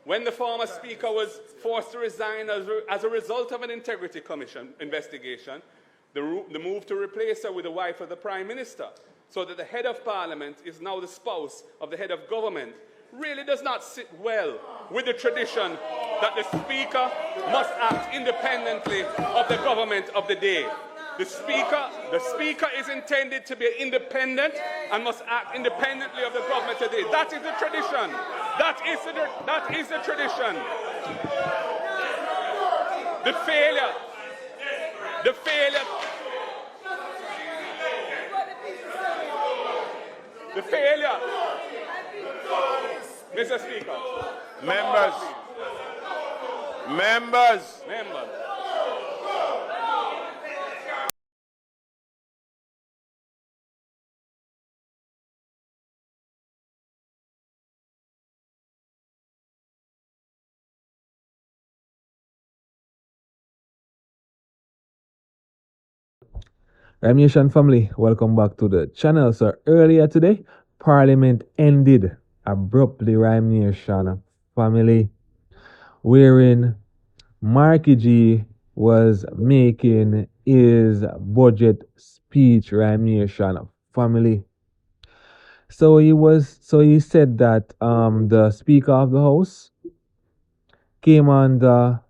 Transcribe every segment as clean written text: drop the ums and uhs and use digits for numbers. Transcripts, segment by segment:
When the former Speaker was forced to resign as a result of an Integrity Commission investigation, the move to replace her with the wife of the Prime Minister, so that the head of Parliament is now the spouse of the head of government, really does not sit well with the tradition that the Speaker must act independently of the government of the day. The Speaker is intended to be independent and must act independently of the government of the day. That is the tradition. That is the tradition. The failure, Mr. Speaker. Members. RymeNation family, welcome back to the channel. So earlier today, Parliament ended abruptly, RymeNation family, wherein Marky G was making his budget speech, RymeNation family. So he said that the Speaker of the House came under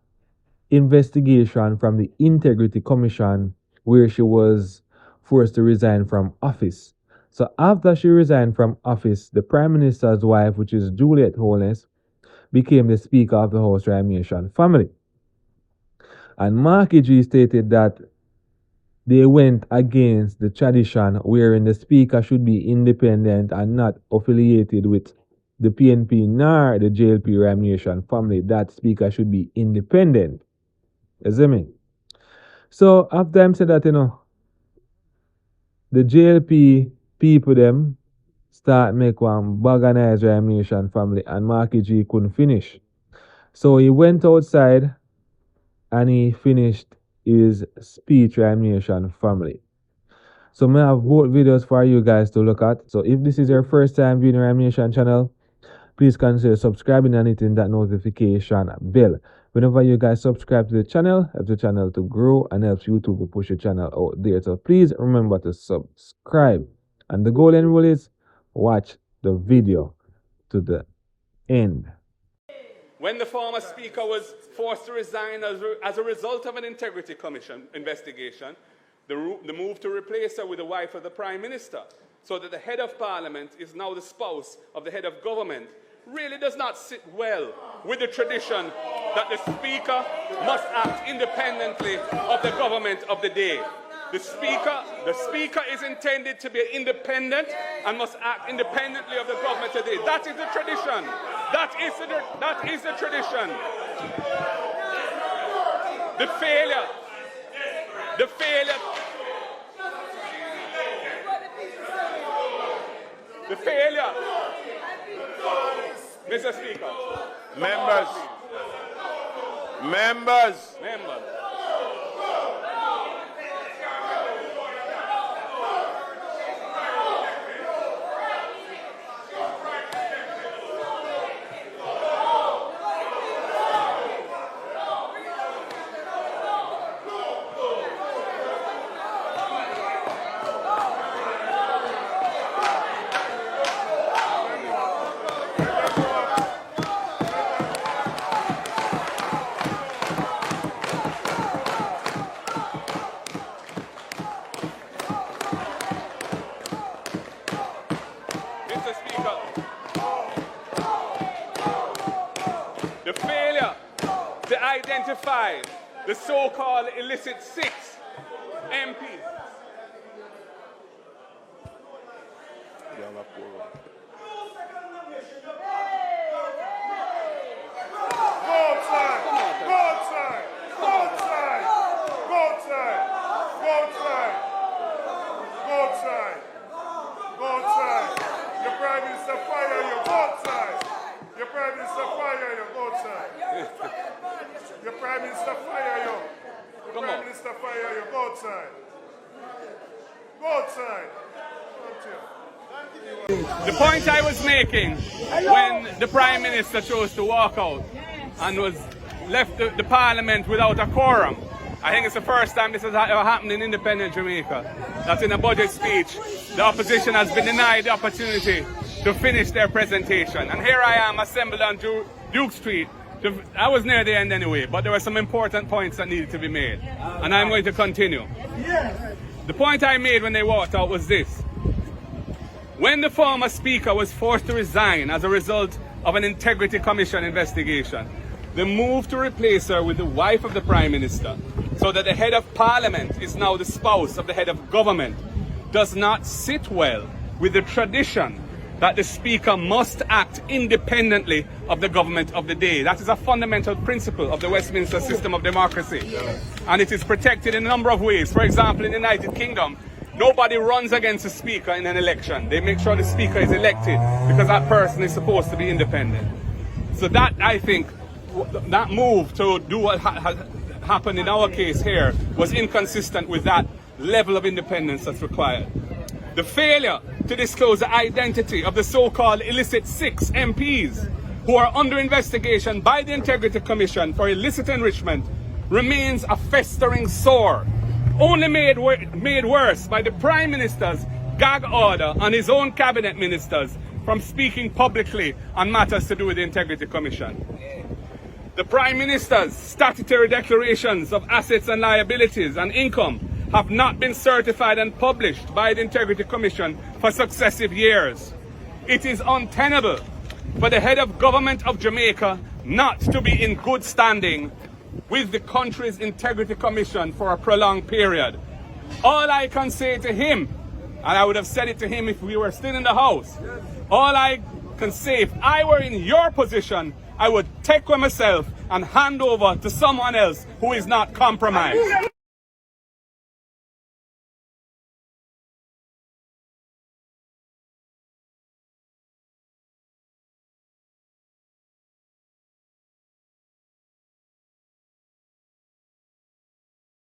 investigation from the Integrity Commission, where she was forced to resign from office. So after she resigned from office, the Prime Minister's wife, which is Juliet Holness, became the Speaker of the House, RymeNation family. And Marky G stated that they went against the tradition wherein the Speaker should be independent and not affiliated with the PNP nor the JLP, RymeNation family. That Speaker should be independent. You see me? So after I said that, the JLP people them start make one organized RymeNation family, and Marky G couldn't finish. So he went outside and he finished his speech, RymeNation family. So I have both videos for you guys to look at. So if this is your first time viewing the RymeNation channel, please consider subscribing and hitting that notification bell. Whenever you guys subscribe to the channel, helps the channel to grow and helps YouTube to push the channel out there. So please remember to subscribe. And the golden rule is watch the video to the end. When the former Speaker was forced to resign as a result of an Integrity Commission investigation, the move to replace her with the wife of the Prime Minister, so that the head of Parliament is now the spouse of the head of government, really does not sit well with the tradition that the Speaker must act independently of the government of the day. The Speaker is intended to be independent and must act independently of the government of the day. That is the tradition. That is the tradition. The failure, Mr. Speaker. Members. The failure to identify the so-called illicit 6 MPs. Your Prime Minister fire you. Your Prime Minister fire you. Go outside. Go outside. Come to you. The point I was making when the Prime Minister chose to walk out and was left the Parliament without a quorum. I think it's the first time this has ever happened in independent Jamaica. That in a budget speech, the opposition has been denied the opportunity to finish their presentation. And here I am assembled on Duke Street. I was near the end anyway, but there were some important points that needed to be made. And I'm going to continue. The point I made when they walked out was this. When the former speaker was forced to resign as a result of an Integrity Commission investigation, the move to replace her with the wife of the Prime Minister, so that the head of Parliament is now the spouse of the head of government, does not sit well with the tradition that the Speaker must act independently of the government of the day. That is a fundamental principle of the Westminster system of democracy. And it is protected in a number of ways. For example, in the United Kingdom, nobody runs against the Speaker in an election. They make sure the Speaker is elected because that person is supposed to be independent. So that, I think, that move to do what happened in our case here was inconsistent with that level of independence that's required. The failure to disclose the identity of the so-called illicit 6 MPs who are under investigation by the Integrity Commission for illicit enrichment remains a festering sore, only made worse by the Prime Minister's gag order on his own cabinet ministers from speaking publicly on matters to do with the Integrity Commission. The Prime Minister's statutory declarations of assets and liabilities and income have not been certified and published by the Integrity Commission for successive years. It is untenable for the head of government of Jamaica not to be in good standing with the country's Integrity Commission for a prolonged period. All I can say to him, and I would have said it to him if we were still in the House, all I can say, if I were in your position, I would take with myself and hand over to someone else who is not compromised.